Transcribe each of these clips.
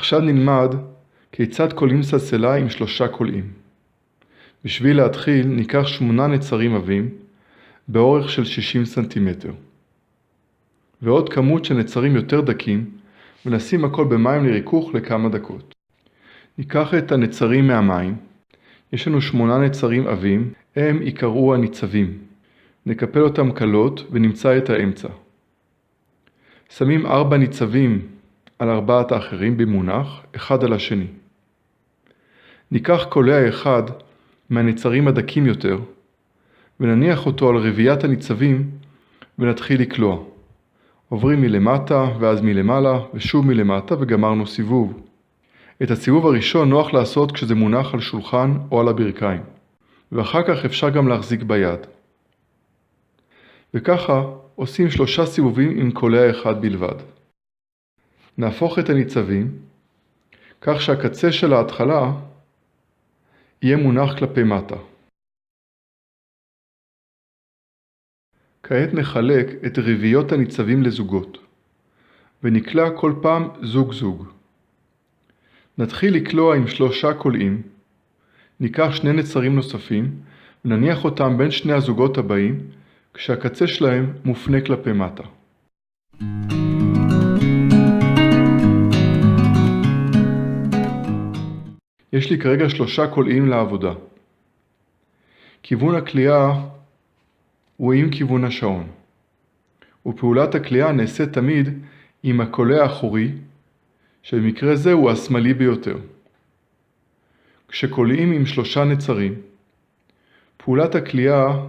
עכשיו נלמד כיצד קולעים סלסלה עם 3 קולעים. בשביל להתחיל ניקח 8 נצרים עבים באורך של 60 סנטימטר. ועוד כמות של נצרים יותר דקים ונשים הכל במים לריכוך לכמה דקות. ניקח את הנצרים מהמים. יש לנו 8 נצרים עבים, הם יקראו הניצבים. נקפל אותם קלות ונמצא את האמצע. שמים 4 ניצבים על 4 האחרים במונח, אחד על השני. ניקח קולע אחד מהנצרים הדקים יותר, ונניח אותו על רביעיית הניצבים ונתחיל לקלוע. עוברים מלמטה ואז מלמעלה ושוב מלמטה וגמרנו סיבוב. את הסיבוב הראשון נוח לעשות כשזה מונח על שולחן או על הברכיים, ואחר כך אפשר גם להחזיק ביד. וככה עושים 3 סיבובים עם קולע אחד בלבד. נהפוך את הניצבים, כך שהקצה של ההתחלה יהיה מונח כלפי מטה. כעת נחלק את רביעיות הניצבים לזוגות, ונקלע כל פעם זוג זוג. נתחיל לקלוע עם 3 קולעים, ניקח 2 נצרים נוספים, ונניח אותם בין 2 הזוגות הבאים, כשהקצה שלהם מופנה כלפי מטה. יש לי כרגע 3 קולעים לעבודה. כיוון הקליעה הוא עם כיוון השעון, ופעולת הקליעה נעשית תמיד עם הקולע האחורי, שבמקרה זה הוא השמאלי ביותר. כשקולעים עם 3 נצרים, פעולת הקליעה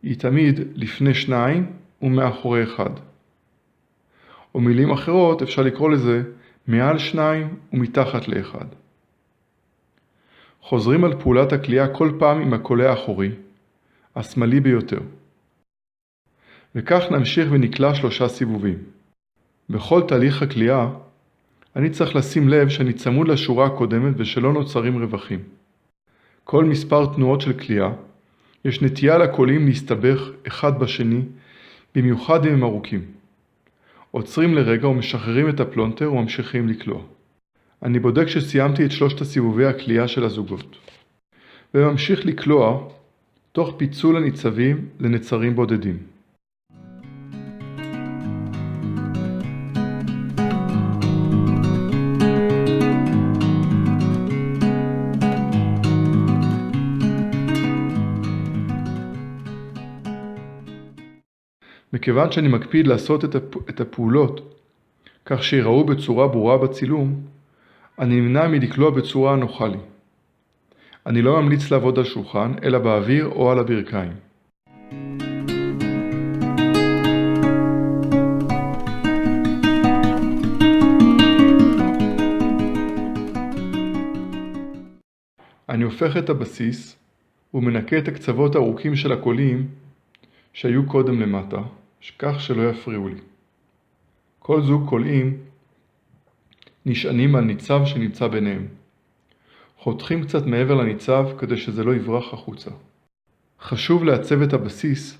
היא תמיד לפני 2 ומאחורי 1. או מילים אחרות אפשר לקרוא לזה מעל 2 ומתחת ל1. חוזרים על פעולת הקליעה כל פעם עם הקולע האחורי, השמאלי ביותר. וכך נמשיך ונקלע 3 סיבובים. בכל תהליך הקליעה, אני צריך לשים לב שאני צמוד לשורה הקודמת ושלא נוצרים רווחים. כל מספר תנועות של קליעה, יש נטייה לקולעים להסתבך אחד בשני, במיוחד אם הם ארוכים. עוצרים לרגע ומשחררים את הפלונטר וממשיכים לקלוע. אני בודק שסיימתי את 3 סיבובי הקליעה של הזוגות. וממשיך לקלוע תוך פיצול הניצבים לנצרים בודדים. מכיוון שאני מקפיד לעשות את הפעולות כך שיראו בצורה ברורה בצילום, אני נמנע מלקלוע בצורה הנוחה לי. אני לא ממליץ לעבוד על שולחן, אלא באוויר או על הברכיים. אני הופך את הבסיס ומנקה את הקצוות הארוכים של הקולעים שהיו קודם למטה, כך שלא יפריעו לי. כל זוג קולעים נשענים על ניצב שנמצא ביניהם. חותכים קצת מעבר לניצב כדי שזה לא יברח החוצה. חשוב לעצב את הבסיס,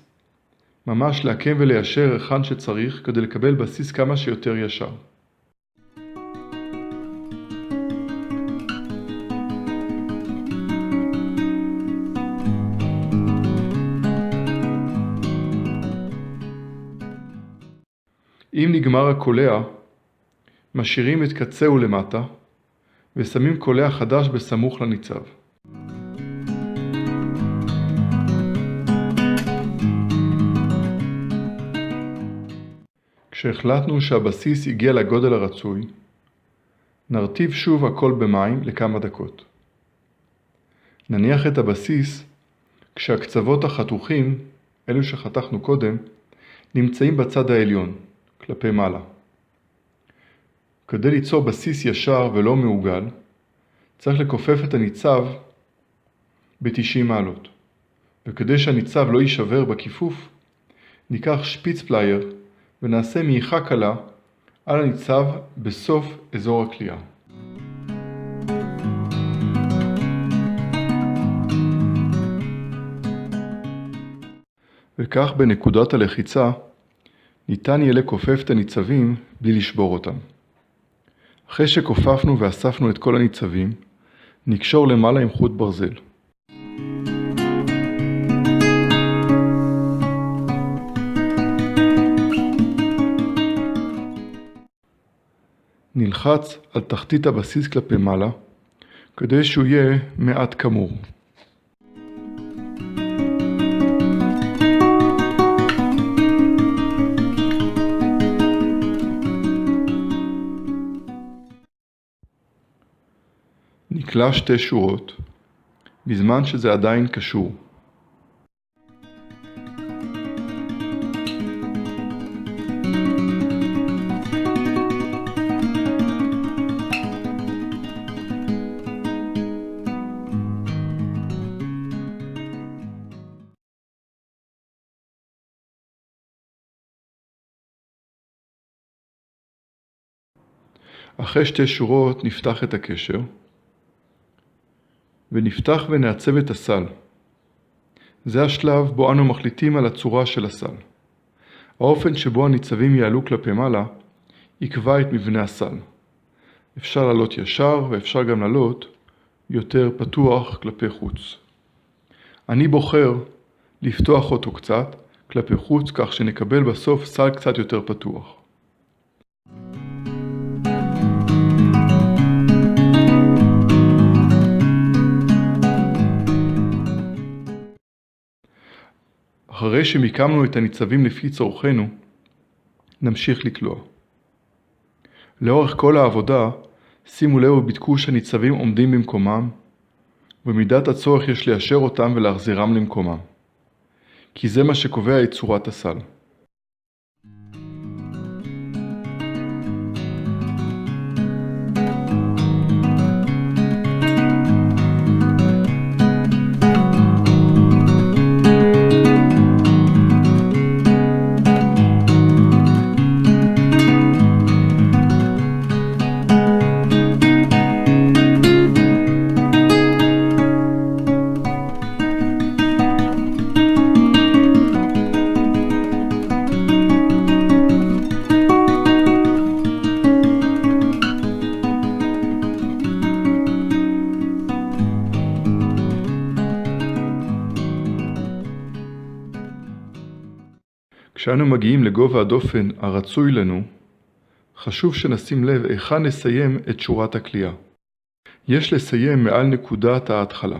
ממש לעקם וליישר היכן שצריך כדי לקבל בסיס כמה שיותר ישר. אם נגמר הקולע, משאירים את קצהו למטה ושמים קולע חדש בסמוך לניצב. כשהחלטנו שהבסיס הגיע לגודל הרצוי, נרטיב שוב הכל במים לכמה דקות. נניח את הבסיס כשהקצוות החתוכים, אלו שחתכנו קודם, נמצאים בצד העליון, כלפי מעלה. כדי ליצור בסיס ישר ולא מעוגל, צריך לכופף את הניצב ב-90 מעלות. וכדי שהניצב לא יישבר בכיפוף, ניקח שפיץ פלייר ונעשה מעיכה קלה על הניצב בסוף אזור הקליעה. וכך בנקודת הלחיצה ניתן יהיה לכופף את הניצבים בלי לשבור אותם. אחרי שכופפנו ואספנו את כל הניצבים, נקשור למעלה עם חוט ברזל. נלחץ על תחתית הבסיס כלפי מעלה, כדי שהוא יהיה מעט כמור. נקלע 2 שורות, בזמן שזה עדיין קשור. אחרי 2 שורות נפתח את הקשר, ונפתח ונעצב את הסל. זה השלב בו אנו מחליטים על הצורה של הסל. האופן שבו הניצבים יעלו כלפי מעלה, יקבע את מבנה הסל. אפשר לעלות ישר ואפשר גם לעלות יותר פתוח כלפי חוץ. אני בוחר לפתוח אותו קצת כלפי חוץ, כך שנקבל בסוף סל קצת יותר פתוח. אחרי שמיקמנו את הניצבים לפי צורכנו, נמשיך לקלוע. לאורך כל העבודה, שימו לב ובדקו שהניצבים עומדים במקומם, ובמידת הצורך יש ליישר אותם ולהחזירם למקומם, כי זה מה שקובע את צורת הסל. כשאנו מגיעים לגובה הדופן הרצוי לנו, חשוב שנשים לב היכן נסיים את שורת הקליעה. יש לסיים מעל נקודת ההתחלה.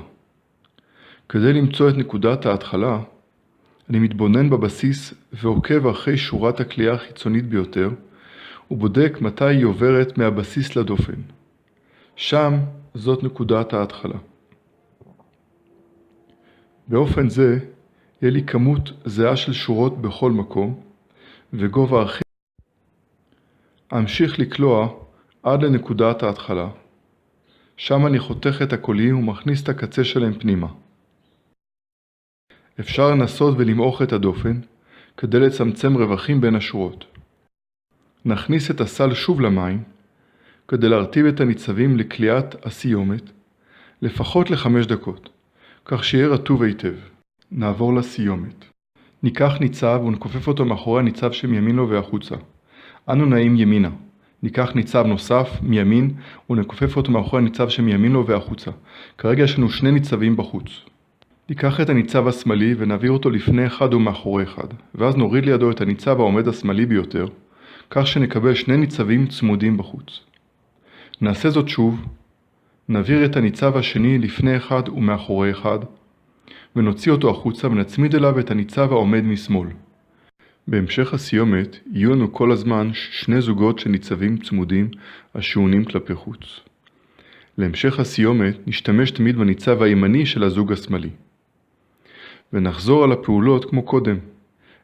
כדי למצוא את נקודת ההתחלה, אני מתבונן בבסיס ועוקב אחרי שורת הקליעה החיצונית ביותר, ובודק מתי היא עוברת מהבסיס לדופן. שם זאת נקודת ההתחלה. באופן זה, יהיה לי כמות זהה של שורות בכל מקום, וגובה אחיד. אמשיך לקלוע עד לנקודת ההתחלה. שם אני חותך את הקוליים ומכניס את הקצה שלהם פנימה. אפשר לנסות ולמעוך את הדופן, כדי לצמצם רווחים בין השורות. נכניס את הסל שוב למים, כדי להרטיב את הניצבים לקליעת הסיומת, לפחות ל5 דקות, כך שיהיה רטוב היטב. נעבור לסיומת. ניקח ניצב ונכופף אותו מאחורי הניצב שמימין לו והחוצה. אנו נעים ימינה. ניקח ניצב נוסף מימין ונכופף אותו מאחורי הניצב שמימין לו והחוצה. כרגע יש לנו 2 ניצבים בחוץ. ניקח את הניצב השמאלי ונעביר אותו לפני אחד ומאחורי אחד, ואז נוריד לידו את הניצב העומד השמאלי ביותר, כך שנקבל 2 ניצבים צמודים בחוץ. נעשה זאת שוב, נעביר את הניצב השני לפני אחד ומאחורי אחד, ונוציא אותו החוצה ונצמיד אליו את הניצב העומד משמאל. בהמשך הסיומת יהיו לנו כל הזמן 2 זוגות של ניצבים צמודים השעונים כלפי חוץ. להמשך הסיומת נשתמש תמיד בניצב הימני של הזוג השמאלי. ונחזור על הפעולות כמו קודם.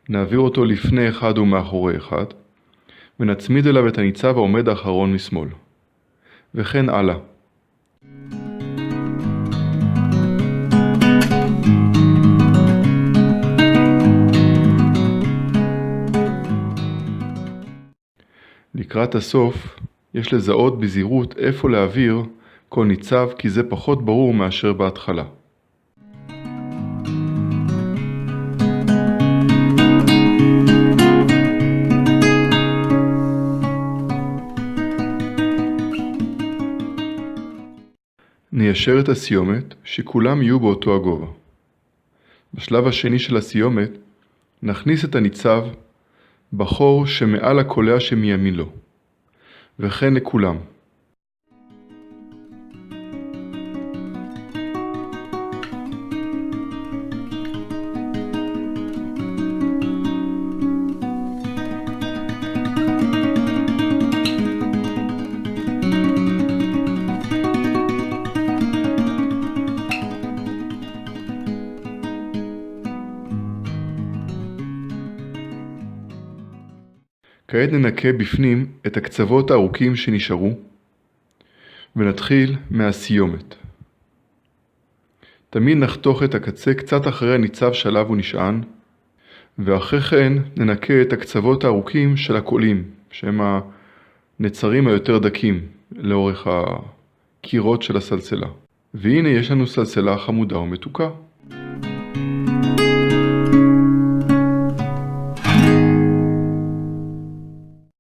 נעביר אותו לפני אחד ומאחורי אחד, ונצמיד אליו את הניצב העומד האחרון משמאל. וכן הלאה. לקראת הסוף יש לזהות בזהירות איפה להעביר כל ניצב, כי זה פחות ברור מאשר בהתחלה. ניישר את הסיומת שכולם יהיו באותו הגובה. בשלב השני של הסיומת נכניס את הניצב בחור שמעל הקולע שמימין לו, וכן לכולם. כעת ננקה בפנים את הקצוות הארוכים שנשארו, ונתחיל מהסיומת. תמיד נחתוך את הקצה קצת אחרי הניצב שעליו הוא נשען, ואחרי כן ננקה את הקצוות הארוכים של הקולים, שהם הנצרים היותר דקים לאורך הקירות של הסלסלה. והנה יש לנו סלסלה חמודה ומתוקה.